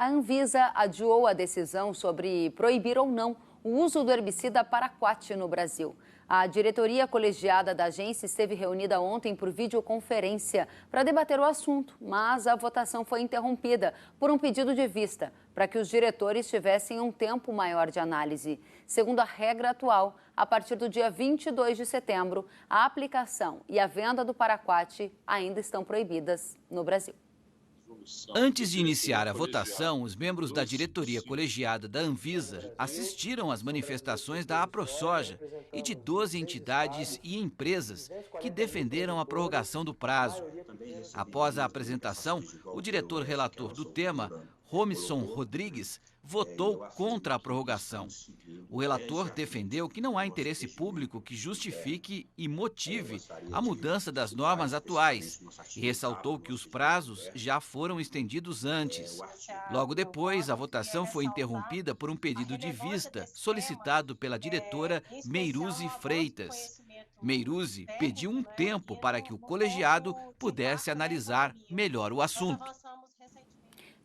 A Anvisa adiou a decisão sobre proibir ou não o uso do herbicida paraquat no Brasil. A diretoria colegiada da agência esteve reunida ontem por videoconferência para debater o assunto, mas a votação foi interrompida por um pedido de vista, para que os diretores tivessem um tempo maior de análise. Segundo a regra atual, a partir do dia 22 de setembro, a aplicação e a venda do paraquat ainda estão proibidas no Brasil. Antes de iniciar a votação, os membros da diretoria colegiada da Anvisa assistiram às manifestações da AproSoja e de 12 entidades e empresas que defenderam a prorrogação do prazo. Após a apresentação, o diretor relator do tema, Romisson Rodrigues, votou contra a prorrogação. O relator defendeu que não há interesse público que justifique e motive a mudança das normas atuais e ressaltou que os prazos já foram estendidos antes. Logo depois, a votação foi interrompida por um pedido de vista solicitado pela diretora Meiruzi Freitas. Meiruzi pediu um tempo para que o colegiado pudesse analisar melhor o assunto.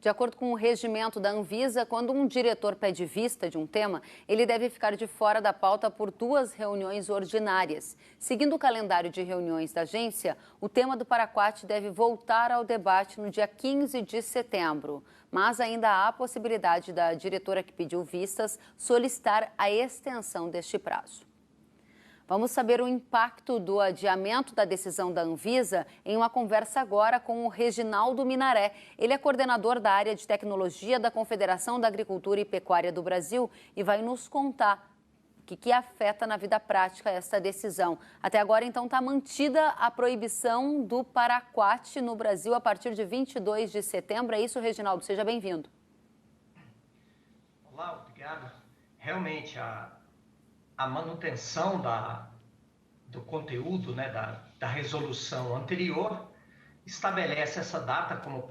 De acordo com o regimento da Anvisa, quando um diretor pede vista de um tema, ele deve ficar de fora da pauta por 2 reuniões ordinárias. Seguindo o calendário de reuniões da agência, o tema do paraquat deve voltar ao debate no dia 15 de setembro. Mas ainda há a possibilidade da diretora que pediu vistas solicitar a extensão deste prazo. Vamos saber o impacto do adiamento da decisão da Anvisa em uma conversa agora com o Reginaldo Minaré. Ele é coordenador da área de tecnologia da Confederação da Agricultura e Pecuária do Brasil e vai nos contar o que afeta na vida prática essa decisão. Até agora, então, está mantida a proibição do paraquat no Brasil a partir de 22 de setembro. É isso, Reginaldo? Seja bem-vindo. Olá, obrigado. Realmente, a manutenção do conteúdo, né, da resolução anterior estabelece essa data como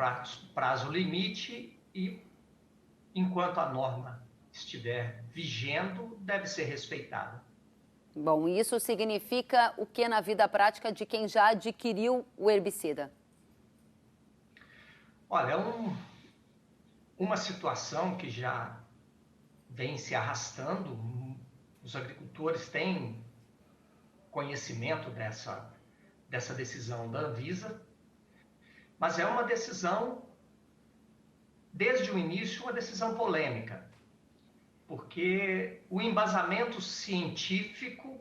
prazo limite e, enquanto a norma estiver vigendo, deve ser respeitada. Bom, isso significa o que na vida prática de quem já adquiriu o herbicida? Olha, uma situação que já vem se arrastando. Os agricultores têm conhecimento dessa decisão da Anvisa, mas é uma decisão, desde o início, uma decisão polêmica, porque o embasamento científico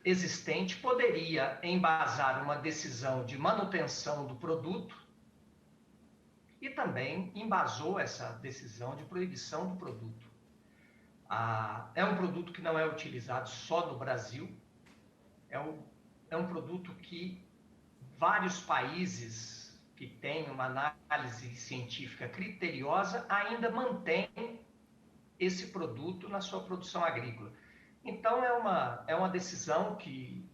existente poderia embasar uma decisão de manutenção do produto e também embasou essa decisão de proibição do produto. É um produto que não é utilizado só no Brasil, é um produto que vários países que têm uma análise científica criteriosa ainda mantêm esse produto na sua produção agrícola. Então, é uma decisão que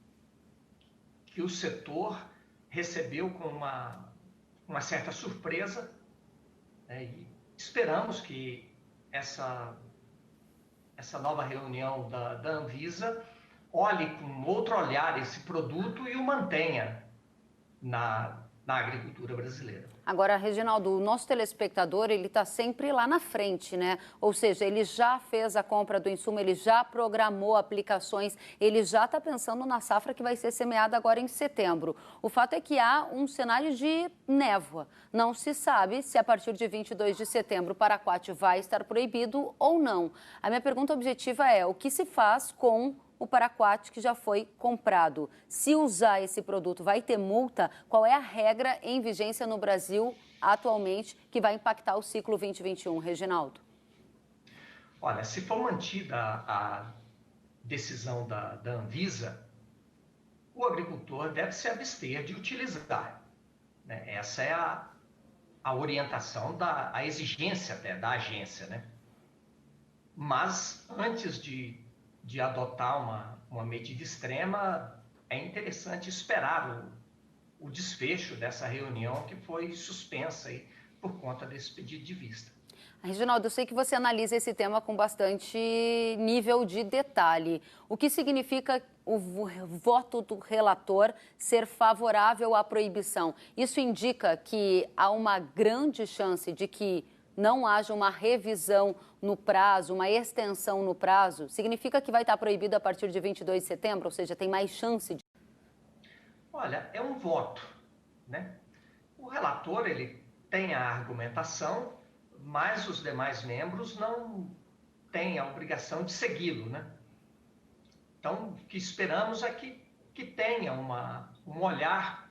o setor recebeu com uma certa surpresa, né, e esperamos que essa nova reunião da Anvisa olhe com outro olhar esse produto e o mantenha na agricultura brasileira. Agora, Reginaldo, o nosso telespectador, ele está sempre lá na frente, né? Ou seja, ele já fez a compra do insumo, ele já programou aplicações, ele já está pensando na safra que vai ser semeada agora em setembro. O fato é que há um cenário de névoa. Não se sabe se a partir de 22 de setembro o paraquat vai estar proibido ou não. A minha pergunta objetiva é: o que se faz com o paraquat que já foi comprado? Se usar esse produto, vai ter multa? Qual é a regra em vigência no Brasil atualmente que vai impactar o ciclo 2021, Reginaldo? Olha, se for mantida a decisão da Anvisa, o agricultor deve se abster de utilizar, né? Essa é a orientação, a exigência até da agência, né? Mas antes de adotar uma medida extrema, é interessante esperar o desfecho dessa reunião que foi suspensa aí por conta desse pedido de vista. Reginaldo, eu sei que você analisa esse tema com bastante nível de detalhe. O que significa o voto do relator ser favorável à proibição? Isso indica que há uma grande chance de que não haja uma revisão no prazo, uma extensão no prazo, significa que vai estar proibido a partir de 22 de setembro, ou seja, tem mais chance de... Olha, é um voto, né? O relator, ele tem a argumentação, mas os demais membros não têm a obrigação de segui-lo, né? Então, o que esperamos é que tenha um olhar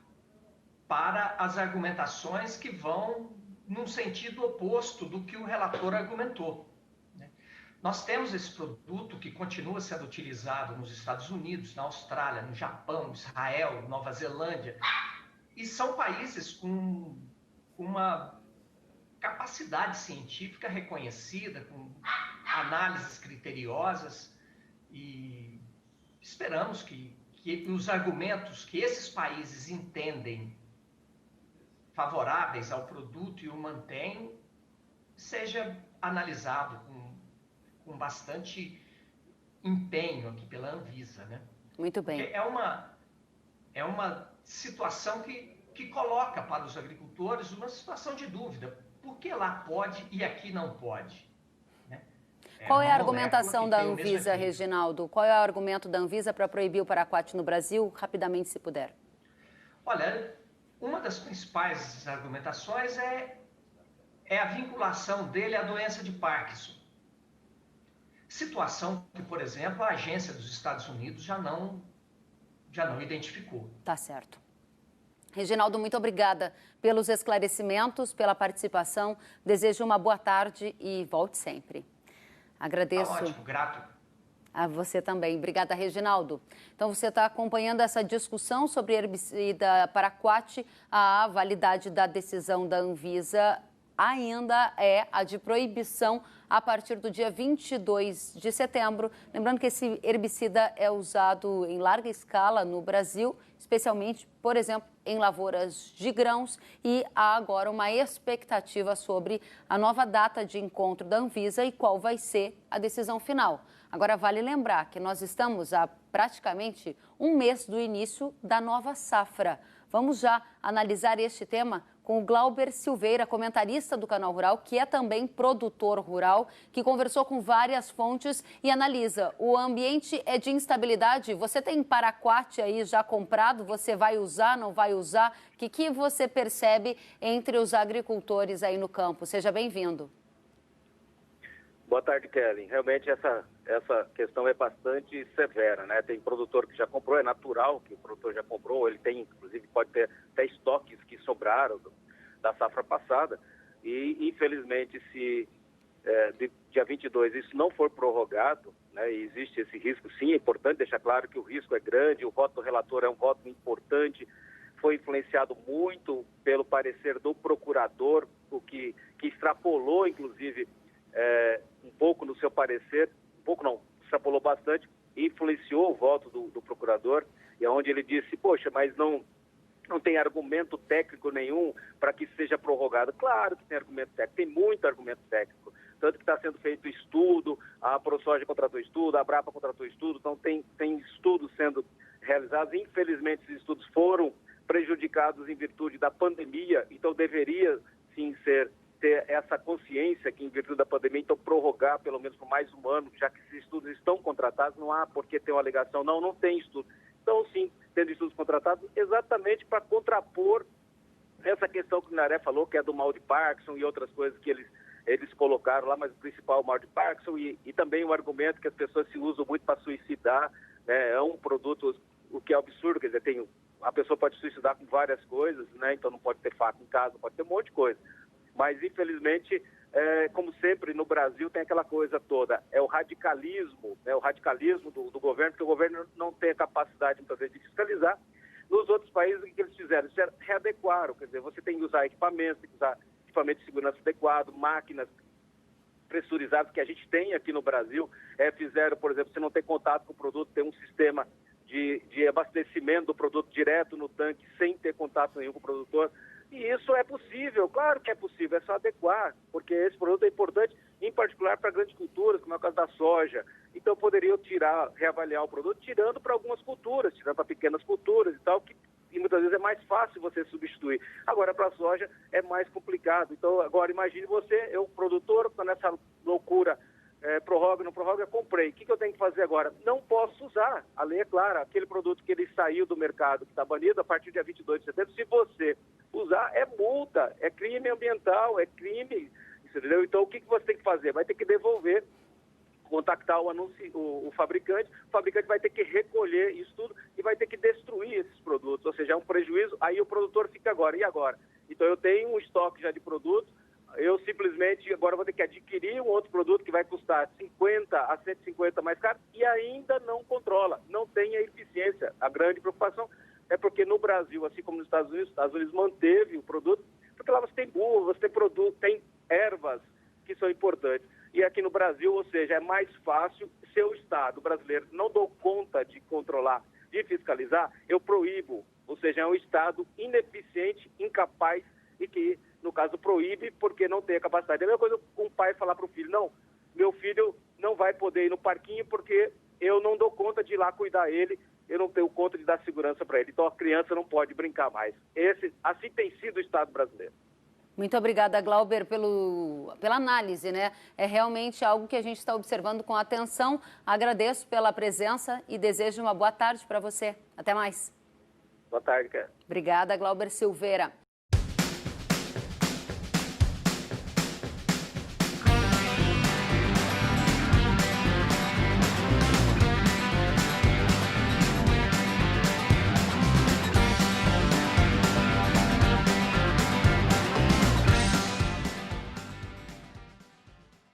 para as argumentações que vão num sentido oposto do que o relator argumentou. Nós temos esse produto que continua sendo utilizado nos Estados Unidos, na Austrália, no Japão, Israel, Nova Zelândia, e são países com uma capacidade científica reconhecida, com análises criteriosas, e esperamos que os argumentos que esses países entendem favoráveis ao produto e o mantêm seja analisado com bastante empenho aqui pela Anvisa, né? Muito bem. Porque é uma situação que coloca para os agricultores uma situação de dúvida. Por que lá pode e aqui não pode? Né? Qual é a argumentação da Anvisa, Reginaldo? Qual é o argumento da Anvisa para proibir o paraquat no Brasil? Rapidamente, se puder. Olha, uma das principais argumentações é a vinculação dele à doença de Parkinson. Situação que, por exemplo, a agência dos Estados Unidos já não identificou. Tá certo. Reginaldo, muito obrigada pelos esclarecimentos, pela participação. Desejo uma boa tarde e volte sempre. Agradeço. Tá ótimo, grato. A você também. Obrigada, Reginaldo. Então, você está acompanhando essa discussão sobre herbicida paraquat. A validade da decisão da Anvisa ainda é a de proibição a partir do dia 22 de setembro. Lembrando que esse herbicida é usado em larga escala no Brasil, especialmente, por exemplo, em lavouras de grãos, e há agora uma expectativa sobre a nova data de encontro da Anvisa e qual vai ser a decisão final. Agora, vale lembrar que nós estamos há praticamente um mês do início da nova safra. Vamos já analisar este tema com o Glauber Silveira, comentarista do Canal Rural, que é também produtor rural, que conversou com várias fontes e analisa. O ambiente é de instabilidade. Você tem paraquat aí já comprado? Você vai usar, não vai usar? O que você percebe entre os agricultores aí no campo? Seja bem-vindo. Boa tarde, Kelly. Realmente essa questão é bastante severa, né? Tem produtor que já comprou, é natural que o produtor já comprou, ele tem, inclusive, pode ter até estoques que sobraram da safra passada e, infelizmente, se dia 22 isso não for prorrogado, né, e existe esse risco, sim, é importante deixar claro que o risco é grande, o voto do relator é um voto importante, foi influenciado muito pelo parecer do procurador, o que extrapolou, inclusive, um pouco no seu parecer, um pouco não, extrapolou bastante, influenciou o voto do procurador, e onde ele disse, poxa, mas não tem argumento técnico nenhum para que seja prorrogado. Claro que tem argumento técnico, tem muito argumento técnico, tanto que está sendo feito estudo, a ProSoja contratou estudo, a Brapa contratou estudo, então tem estudos sendo realizados. Infelizmente, esses estudos foram prejudicados em virtude da pandemia, então deveria sim ter essa consciência que, em virtude da pandemia, então prorrogar pelo menos por mais um ano, já que esses estudos estão contratados, não há por que ter uma alegação, não tem estudo. Então, sim, tendo estudos contratados, exatamente para contrapor essa questão que o Naré falou, que é do mal de Parkinson e outras coisas que eles colocaram lá, mas o principal é o mal de Parkinson e também o argumento que as pessoas se usam muito para suicidar, né? É um produto, o que é absurdo, quer dizer, a pessoa pode suicidar com várias coisas, né? Então não pode ter faca em casa, pode ter um monte de coisa. Mas, infelizmente, como sempre, no Brasil tem aquela coisa toda, é o radicalismo, né? O radicalismo do governo, porque o governo não tem a capacidade, muitas vezes, de fiscalizar. Nos outros países, o que eles fizeram? Eles readequaram, quer dizer, você tem que usar equipamentos, tem que usar equipamento de segurança adequado, máquinas pressurizadas que a gente tem aqui no Brasil. Fizeram, por exemplo, você não tem contato com o produto, tem um sistema de abastecimento do produto direto no tanque, sem ter contato nenhum com o produtor. E isso é possível, claro que é possível, é só adequar, porque esse produto é importante, em particular para grandes culturas, como é o caso da soja. Então poderiam reavaliar o produto, tirando para algumas culturas, tirando para pequenas culturas e tal, que e muitas vezes é mais fácil você substituir. Agora, para a soja é mais complicado. Então, agora imagine você, eu produtor, estou nessa loucura, prorroga, não prorroga, comprei. O que eu tenho que fazer agora? Não posso usar. A lei é clara, aquele produto que ele saiu do mercado, que está banido, a partir do dia 22 de setembro, se você usar, é multa, é crime ambiental, é crime, entendeu? Então, o que você tem que fazer? Vai ter que devolver, contactar o fabricante vai ter que recolher isso tudo e vai ter que destruir esses produtos, ou seja, é um prejuízo, aí o produtor fica agora, e agora? Então, eu tenho um estoque já de produtos, eu simplesmente agora vou ter que adquirir um outro produto que vai custar 50 a 150 mais caro e ainda não controla, não tem a eficiência. A grande preocupação é porque no Brasil, assim como nos Estados Unidos manteve o produto, porque lá você tem burro, você tem produto, tem ervas que são importantes. E aqui no Brasil, ou seja, é mais fácil, se o Estado brasileiro não dou conta de controlar, de fiscalizar, eu proíbo, ou seja, é um Estado ineficiente, incapaz e que, no caso, proíbe porque não tem a capacidade. É a mesma coisa um pai falar para o filho, não, meu filho não vai poder ir no parquinho porque eu não dou conta de ir lá cuidar dele, eu não tenho conta de dar segurança para ele. Então, a criança não pode brincar mais. Assim tem sido o Estado brasileiro. Muito obrigada, Glauber, pela análise, né? É realmente algo que a gente está observando com atenção. Agradeço pela presença e desejo uma boa tarde para você. Até mais. Boa tarde, cara. Obrigada, Glauber Silveira.